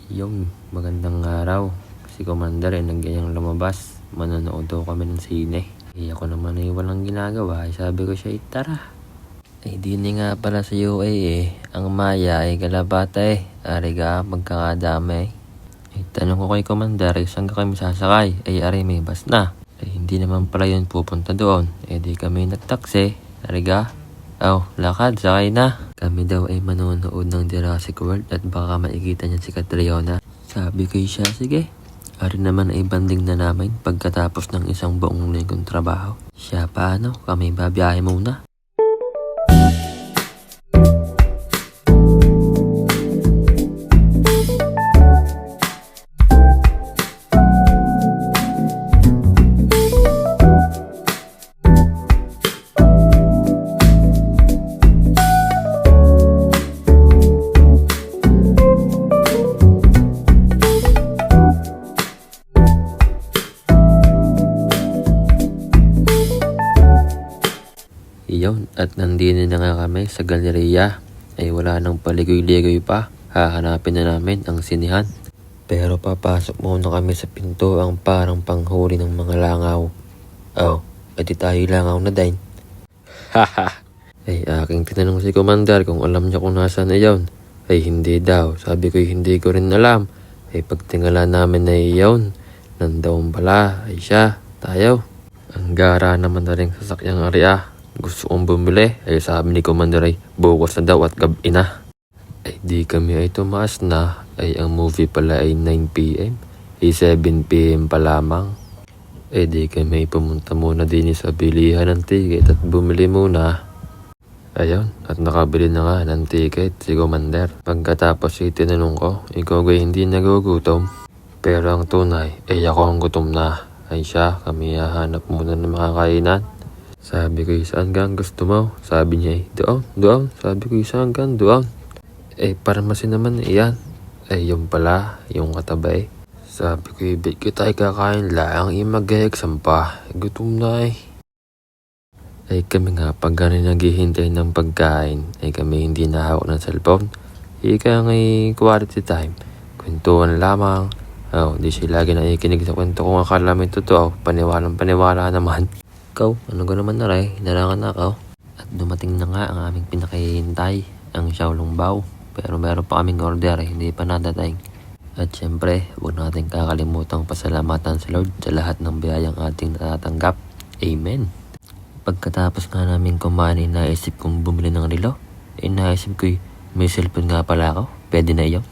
Yung magandang araw. Si Commander ay nangyayang lumabas. Manonood daw kami ng sine. Ako naman ay walang ginagawa. Sabi ko siya, tara. Di nga pala sa UA Ang Maya ay kalabata Ariga, magkakadami. Tanong ko kay Commander, saan ka kami sasakay? Ari may bus na. Hindi naman pala yun pupunta doon. Di kami nagtaksi. Ariga, lakad, sakay na. Kami daw ay manonood ng Jurassic World at baka makikita niya si Catriona. Sabi ko siya, sige. Ari naman ay banding na namin pagkatapos ng isang buong linggong trabaho. Siya paano? Kami babiyahe muna. At nandito na nga kami sa galeriya. Wala nang paligoy-ligoy pa. Hahanapin na namin ang sinihan. Pero papasok muna kami sa pinto ang parang panghuli ng mga langaw. Edi tayo langaw na din. Haha. Aking tinanong si Commander kung alam niya kung nasaan na yun. Hindi daw. Sabi ko hindi ko rin alam. Pagtingala namin na iyon. Nandoon pala. Siya. Tayo. Ang gara naman na rin sasakyang area. Gusto kong bumili. Sabi ni Commander bukas na daw at gabi na. Di kami tumaas na. Ang movie pala 9 PM. 7 PM pa lamang. Di kami pumunta muna din sa bilihan ng ticket at bumili muna. Ayun, at nakabili na nga ng ticket si Commander. Pagkatapos tinanong ko, ikaw hindi nagugutom. Pero ang tunay, ako ang gutom na. Siya, kami hahanap muna ng mga kainan. Sabi ko, saan gang gusto mo? Sabi niya, doon. Sabi ko, saan gang doon? Parmasi naman yan. Yung pala, yung katabay. Sabi ko, ibig kita kakain lang, mag-exam pa. Gutom na kami nga, pag gano'n naghihintay ng pagkain, kami hindi nahawak ng cellphone. Ika ngay quality time. Kwentuhan lamang. Di sila lagi nakikinig sa kwento kung akala may totoo. Paniwalang-paniwala naman. Ano ko naman hinarangan na ako. At dumating na nga ang aming pinakahihintay, ang Xiaolong Bao. Pero meron pa kaming order, hindi pa nadating. At syempre, huwag natin kakalimutang pasalamatan sa Lord sa lahat ng biyayang ating natatanggap. Amen. Pagkatapos nga namin kumain, naisip kong bumili ng relo. Naisip ko, may cellphone nga pala ako. Pwede na iyon.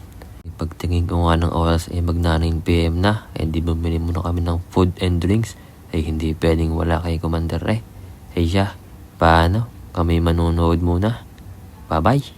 Pagtingin ko nga ng oras, mag 9 PM na. Di bumili muna kami ng food and drinks. Hindi pwedeng wala kay Commander siya, paano? Kami manonood muna. Bye-bye.